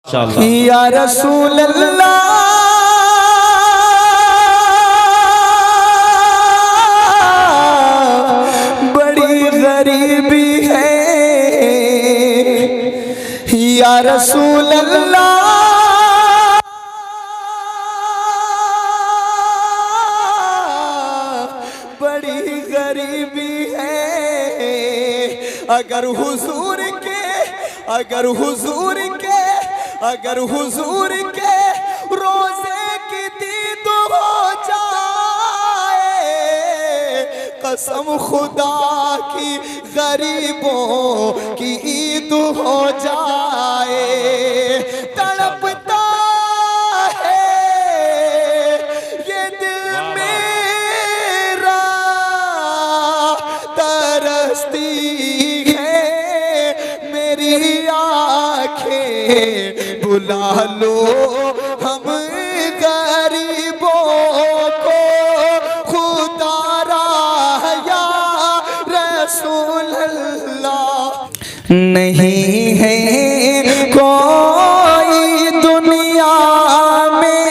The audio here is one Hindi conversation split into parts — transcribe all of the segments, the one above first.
या रसूल अल्लाह बड़ी गरीबी है, या रसूल अल्लाह बड़ी गरीबी है। अगर हुजूर के रोज़े की दीद हो जाए, कसम खुदा की गरीबों की ईद हो जाए। तड़पता है ये दिल मेरा, तरसती है मेरी आँखें, बुला लो हम गरीबों को खुदा रा या रसूल अल्लाह। नहीं है कोई दुनिया में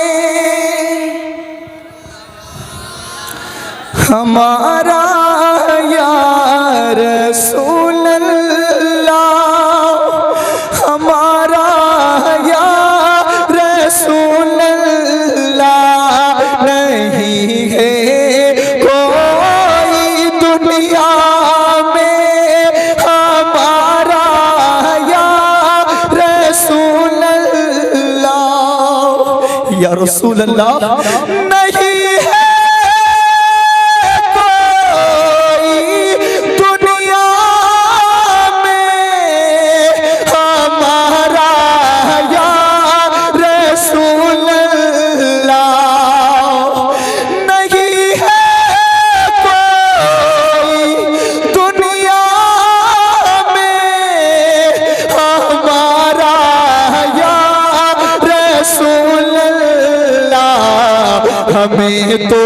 हमारा या रसूल अल्लाह, हमारा या रसूल अल्लाह। नहीं है कोई दुनिया में हमारा या रसूल अल्लाह, या रसूल अल्लाह। नहीं है हमें तो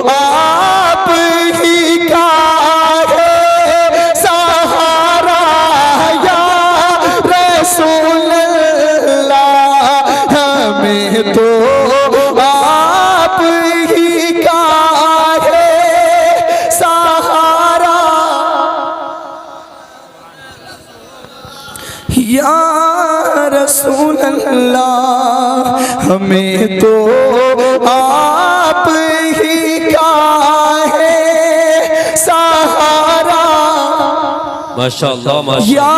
आप ही का है सहारा या रसूल अल्लाह, हमें तो आप ही का है सहारा या रसूल अल्लाह। हमें तो आप ही का है सहारा माशाअल्लाह या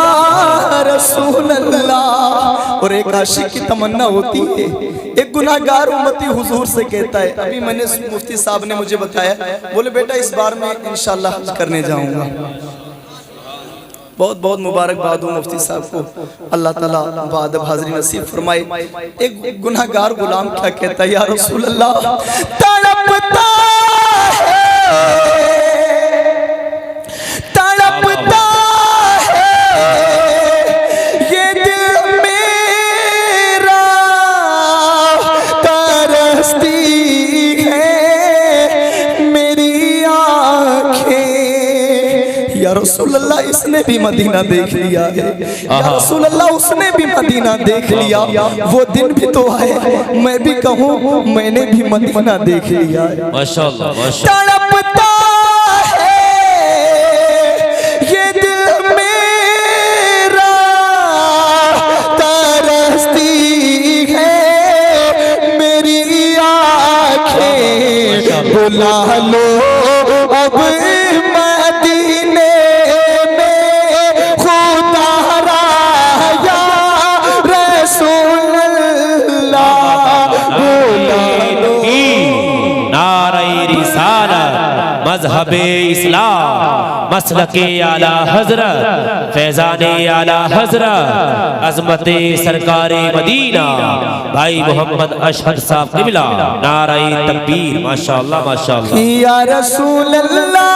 रसूल अल्लाह। और एक आशिक की तमन्ना होती है, एक गुनाहगार उम्मती हुजूर से कहता है, अभी मैंने मुफ्ती साहब ने मुझे बताया, बोले बेटा इस बार मैं इंशाअल्लाह हज करने जाऊंगा। बहुत बहुत मुबारकबाद हो मुफ्ती साहब को, अल्लाह ताला बाद हाज़िरी नसीब फरमाए। एक गुनाहगार गुलाम क्या कहता है, या रसूल अल्लाह तड़पता है, तड़पता है ये दिल मेरा, तरसती है मेरी आँखें। या रसूल अल्लाह इसने भी मदीना देख लिया है, या रसूल अल्लाह उसने भी मदीना देख लिया। वो दिन भी तो है मैं भी कहूँ मैंने भी मदीना देख लिया है। माशाअल्लाह तड़पता है ये दिल मेरा, तरसती है मेरी आँखें, बुला लो अब मदीने में खुदा रा या रसूल अल्लाह, बुला लो। नारे रिसालत मज़हबे इस्लाम मसलके आला हज़रत फैज़ाने आला हज़रत अज़मते सरकारे मदीना भाई मोहम्मद अशहद साहब क़िबला। नारे तकबीर माशाअल्लाह माशाअल्लाह। या रसूल अल्लाह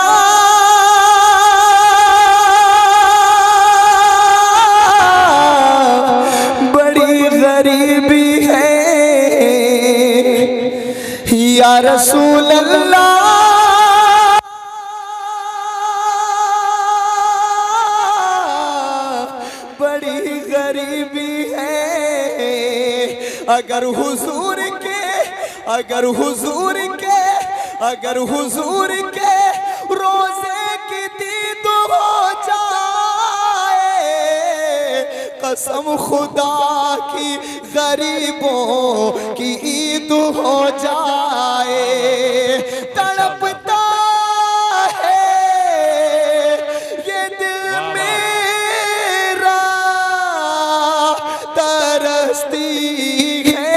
बड़ी गरीबी है, या रसूल अल्लाह बड़ी गरीबी है। अगर हुजूर के अगर हुजूर के अगर हुजूर के रोजे की दीद हो जाए, कसम खुदा की गरीबों की ईद हो जाए। तड़पता है ये दिल मेरा, तरसती है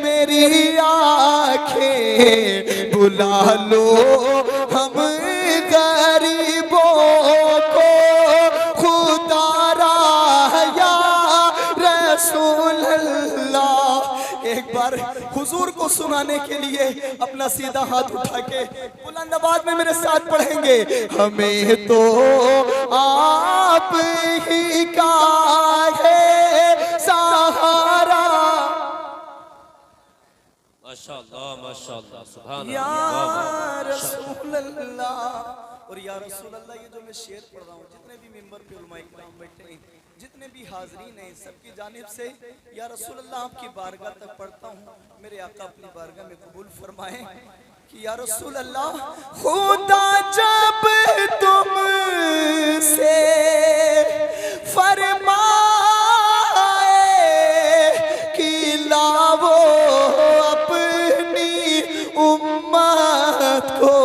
मेरी आंखें, बुला लो हम गरीबों को खुदा रा या रसूल अल्लाह। एक बार हुजूर को सुनाने के लिए अपना सीधा हाथ उठा के बुलंद आवाज में मेरे साथ पढ़ेंगे। हमें तो आप ही का है सहारा, माशाअल्लाह माशाअल्लाह सुभान या अल्लाह। रसूल अल्लाह। और या रसूल अल्लाह ये जो मैं शेर पढ़ रहा हूँ, जितने भी मेंबर पे उलमा इकराम बैठे हैं, जितने भी हाजरीन हैं, सबकी जानिब से या रसूल अल्लाह आपकी बारगाह तक पढ़ता हूँ। मेरे आका अपनी बारगाह में कबूल फरमाएं कि या रसूल अल्लाह, खुदा जब तुमसे फरमाए कि लाओ अपनी उम्मत को,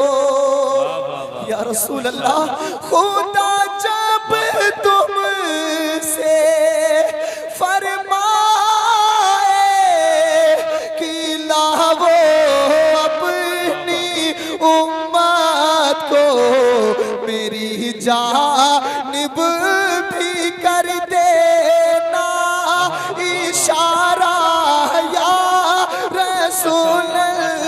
या रसूल अल्लाह, खुदा जब तुमसे फरमाए कि लाओ अपनी उम्मत को, मेरी जानिब भी कर देना इशारा, या रसूल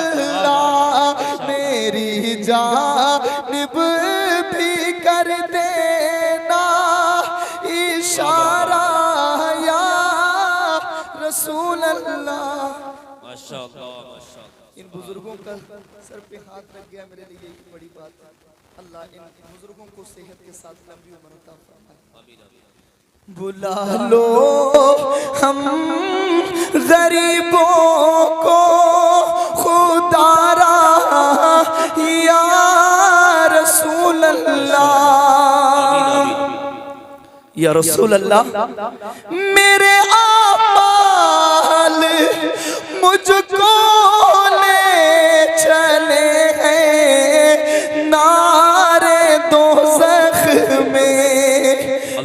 अल्लाह, मेरी जानिब भी कर देना इशारा, या रसूल अल्लाह। माशाअल्लाह माशाअल्लाह। इन बुजुर्गों का सर पे हाथ रख गया मेरे लिए एक बड़ी बात है। अल्लाह इन बुजुर्गों को सेहत के साथ लंबी उम्र अता फरमाए। आमीन आमीन। बुला लो हम गरीबों को खुदा रा या रसूल अल्लाह, या रसूल अल्लाह, मेरे आमाल मुझको ले चले हैं नारे दोज़ख में।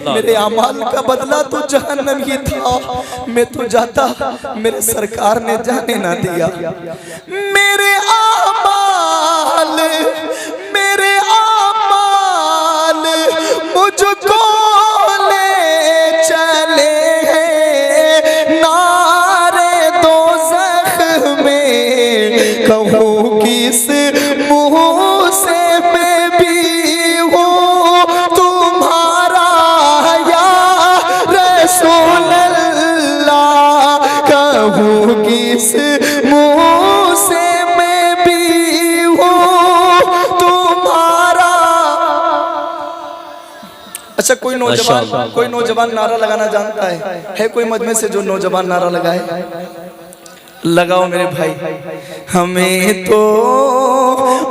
मेरे अमाल का बदला तो जहन्नम ही था, मैं तो जाता मेरे सरकार ने जाने ना दिया। मेरे आमाल मुझको ले चले हैं नारे दोज़ख में, कहूँ किस मुँह से मैं भी हूँ तुम्हारा, या रसूल अल्लाह, कहूँ किस मुँह से मैं भी हूँ तुम्हारा। अच्छा, कोई नौजवान नारा लगाना जानता है कोई मजमे से जो नौजवान नारा लगाए? लगाओ मेरे भाई। हमें तो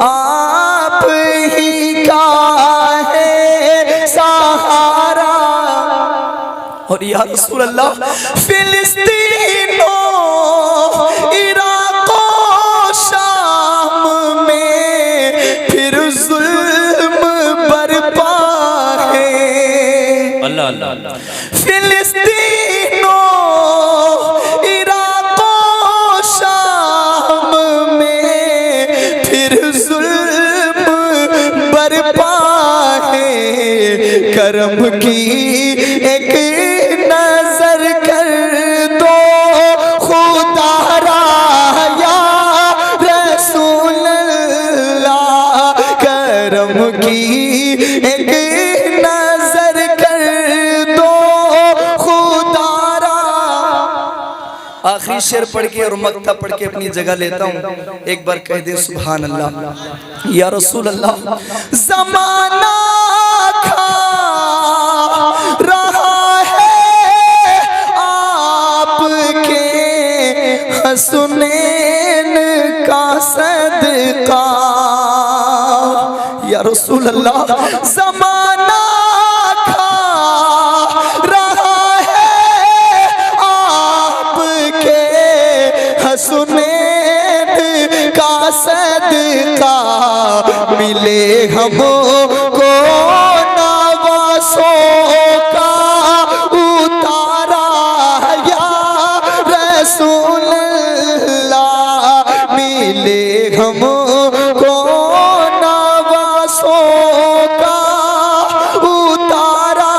आप ही का है सहारा, और या रसूल अल्लाह, फिलिस्तीनों इराक़ो शाम में फिर जुल्म बरपा है। अल्लाह अल्लाह अल्लाह। फिलिस्तीनों इराक़ो शाम में फिर जुल्म बरपा है, करम की एक नजर कर दो खुदा रा या रसूल अल्लाह, करम की एक नजर कर दो खुदा रा। आखिरी शेर पढ़ के और मक्ता पढ़ के अपनी जगह लेता हूँ। एक बार कह दे सुभान अल्लाह। या रसूल अल्लाह, ज़माना खा रहा है आपके हसनैन का सदका। या रसूल अल्लाह, ज़माना खा रहा है आपके हसनैन का सदका। मिले हमको नवासों का उतारा या रसूल अल्लाह। मिले हमको नवासों का उतारा।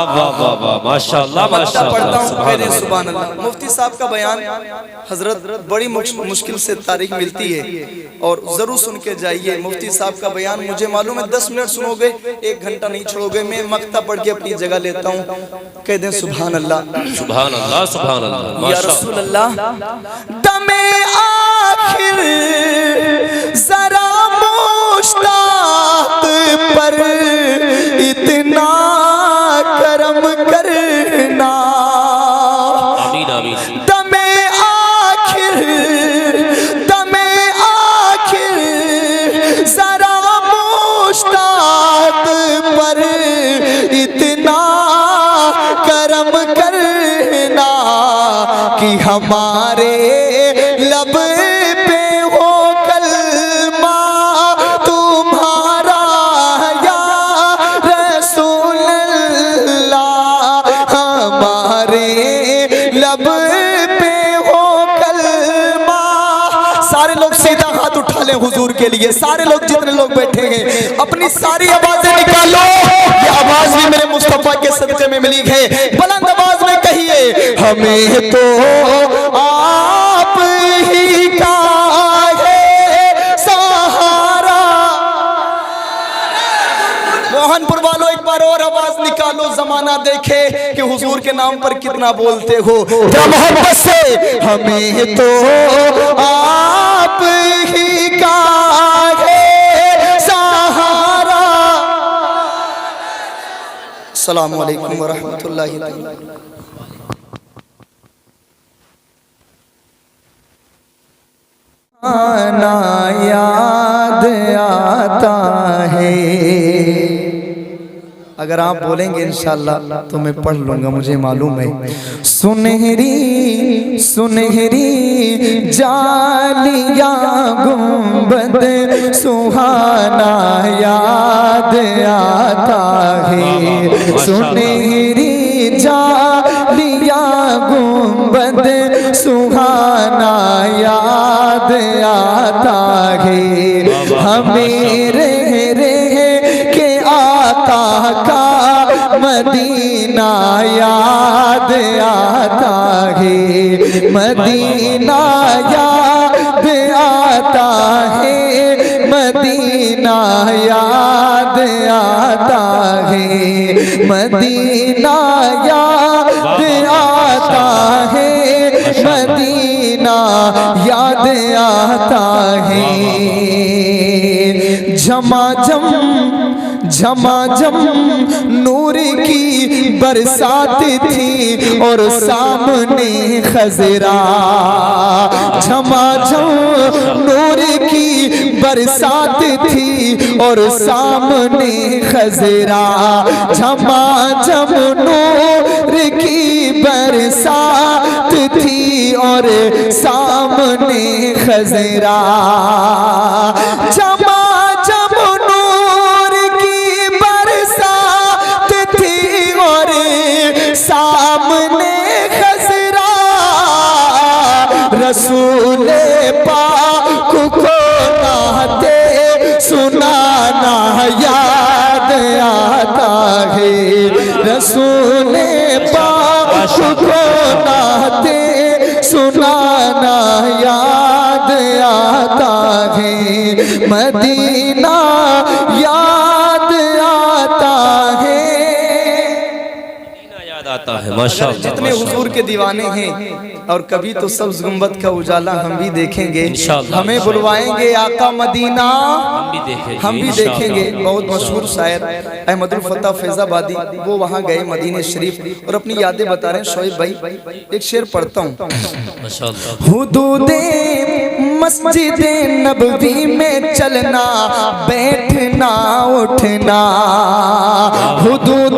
वाह वाह वाह, माशाअल्लाह माशाअल्लाह, पढ़ता हूँ, सुभान अल्लाह। सुभान अल्लाह। मुफ्ती साहब का बयान हजरत बड़ी मुश्किल से तारीख मिलती है और जरूर सुन के जाइए। मुफ्ती साहब का बयान मुझे मालूम है 10 मिनट सुनोगे 1 घंटा नहीं छोड़ोगे। मैं मक्ता पढ़ के अपनी जगह लेता हूँ। कह दें सुभान अल्लाह, सुभान अल्लाह, सुभान अल्लाह, या माशाअल्लाह। रसूल अल्लाह। दमे आखिर जरा मुश्ताक पर इतना करम करना। आमीन आमीन। दमे आखिर जरा मुश्ताक पर इतना करम करना कि हमारे लब पे हो कलमा तुम्हारा या रसूल अल्लाह। हमारे लब पे हो कलमा। सारे लोग सीधा हाथ उठा लें हुजूर के लिए। सारे लोग, जितने लोग बैठे हैं, अपनी सारी आवाजें निकालो। ये आवाज भी मेरे मुस्तफा के सदके में मिली है। बुलंद आवाज में कहिए, हमें तो आप ही का है सहारा। मोहनपुर वालों, एक बार और आवाज निकालो, जमाना देखे कि हुजूर के नाम पर कितना बोलते हो। मोहब्बत से, हमें तो आप ही का है सहारा। अस्सलामु अलैकुम वरहमतुल्लाहि तआला। आना याद आता है। अगर आप बोलेंगे इंशाअल्लाह तो मैं पढ़ लूंगा, मुझे मालूम है। सुनहरी सुनहरी जालिया गुंबद सुहाना याद आता है। सुनहरी जालिया गुंबद सुहाना याद आता है। हमें रह के आका का मदीना याद आता है। मदीना याद आता है। मदीना याद आता है। मदीना याद आता है। मदीना याद आता है। झमाझम झमाझम नूर की बरसात थी और सामने खजरा। झमाझम नूर की बरसात थी और सामने खजरा। झमाझम नूर की बरसात थी और सामने खजरा। झमाझम नूर की बरसात थी और सामने खजरा। रसूल पाक को नाते सुनाना याद आता है। रसूल पाक को नाते सुनाना याद आता है। मदीना याद आता है। मदीना याद आता है। माशाअल्लाह जितने हुजूर के दीवाने हैं और कभी तो सब्ज गुंबद का उजाला हम भी देखेंगे, इंशाअल्लाह। हमें बुलवाएंगे आका मदीना हम भी इंशाअल्लाह। देखेंगे। बहुत मशहूर शायर अहमदुल फता फैजाबादी, वो वहाँ गए मदीने शरीफ और अपनी यादें बता रहे हैं। शोएब भाई एक शेर पढ़ता हूँ। माशाअल्लाह। हुदूदे मस्जिद नबवी में चलना बैठना उठना, हुदूद